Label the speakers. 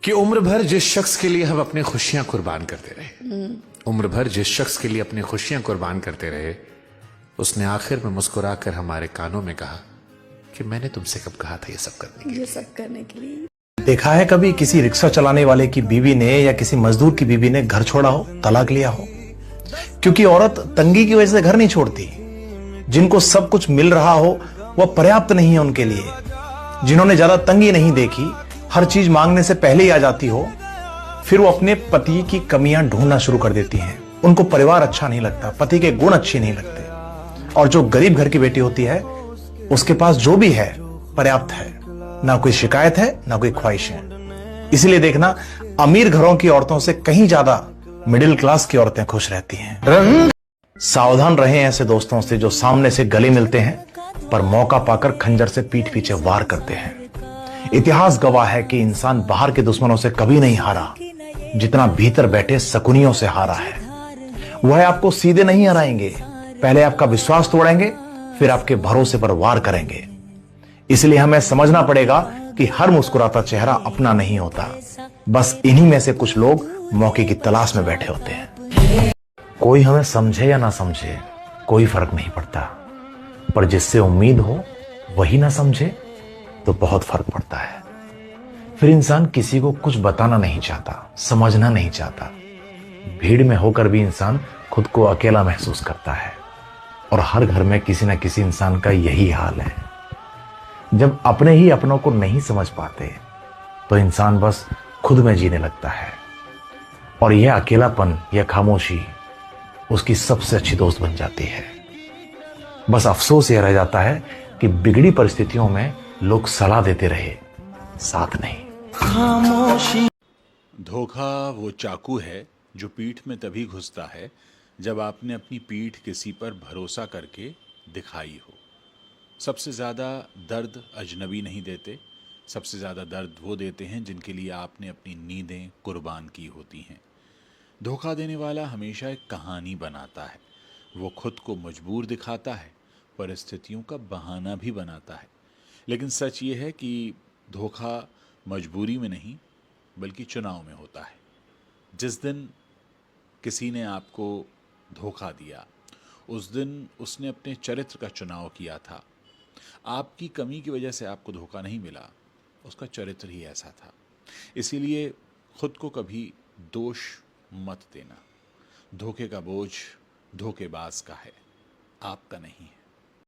Speaker 1: कि उम्र भर जिस शख्स के लिए हम अपनी खुशियां कुर्बान करते रहे, उम्र भर जिस शख्स के लिए अपनी खुशियां कुर्बान करते रहे, उसने आखिर में मुस्कुराकर हमारे कानों में कहा कि मैंने तुमसे कब कहा था ये सब करने के लिए।
Speaker 2: देखा है कभी किसी रिक्शा चलाने वाले की बीवी ने या किसी मजदूर की बीवी ने घर छोड़ा हो, तलाक लिया हो? क्योंकि औरत तंगी की वजह से घर नहीं छोड़ती। जिनको सब कुछ मिल रहा हो वह पर्याप्त नहीं है उनके लिए। जिन्होंने ज्यादा तंगी नहीं देखी, हर चीज मांगने से पहले ही आ जाती हो, फिर वो अपने पति की कमियां ढूंढना शुरू कर देती हैं। उनको परिवार अच्छा नहीं लगता, पति के गुण अच्छे नहीं लगते। और जो गरीब घर की बेटी होती है, उसके पास जो भी है पर्याप्त है, ना कोई शिकायत है ना कोई ख्वाहिश है। इसीलिए देखना, अमीर घरों की औरतों से कहीं ज्यादा मिडिल क्लास की औरतें खुश रहती हैं। सावधान रहें ऐसे दोस्तों से जो सामने से गले मिलते हैं पर मौका पाकर खंजर से पीठ पीछे वार करते हैं। इतिहास गवाह है कि इंसान बाहर के दुश्मनों से कभी नहीं हारा जितना भीतर बैठे शकुनियों से हारा है। वह आपको सीधे नहीं हराएंगे, पहले आपका विश्वास तोड़ेंगे, फिर आपके भरोसे पर वार करेंगे। इसलिए हमें समझना पड़ेगा कि हर मुस्कुराता चेहरा अपना नहीं होता। बस इन्हीं में से कुछ लोग मौके की तलाश में बैठे होते हैं। कोई हमें समझे या ना समझे कोई फर्क नहीं पड़ता, पर जिससे उम्मीद हो वही ना समझे तो बहुत फर्क पड़ता है। फिर इंसान किसी को कुछ बताना नहीं चाहता, समझना नहीं चाहता। भीड़ में होकर भी इंसान खुद को अकेला महसूस करता है, और हर घर में किसी न किसी इंसान का यही हाल है। जब अपने ही अपनों को नहीं समझ पाते तो इंसान बस खुद में जीने लगता है, और यह अकेलापन, यह खामोशी उसकी सबसे अच्छी दोस्त बन जाती है। बस अफसोस यह रह जाता है कि बिगड़ी परिस्थितियों में लोग सलाह देते रहे, साथ नहीं।
Speaker 3: खामोशी। धोखा वो चाकू है जो पीठ में तभी घुसता है जब आपने अपनी पीठ किसी पर भरोसा करके दिखाई हो। सबसे ज़्यादा दर्द अजनबी नहीं देते, सबसे ज़्यादा दर्द वो देते हैं जिनके लिए आपने अपनी नींदें कुर्बान की होती हैं। धोखा देने वाला हमेशा एक कहानी बनाता है। वो खुद को मजबूर दिखाता है, परिस्थितियों का बहाना भी बनाता है। लेकिन सच ये है कि धोखा मजबूरी में नहीं बल्कि चुनाव में होता है। जिस दिन किसी ने आपको धोखा दिया, उस दिन उसने अपने चरित्र का चुनाव किया था। आपकी कमी की वजह से आपको धोखा नहीं मिला, उसका चरित्र ही ऐसा था। इसीलिए खुद को कभी दोष मत देना। धोखे का बोझ धोखेबाज का है, आपका नहीं है।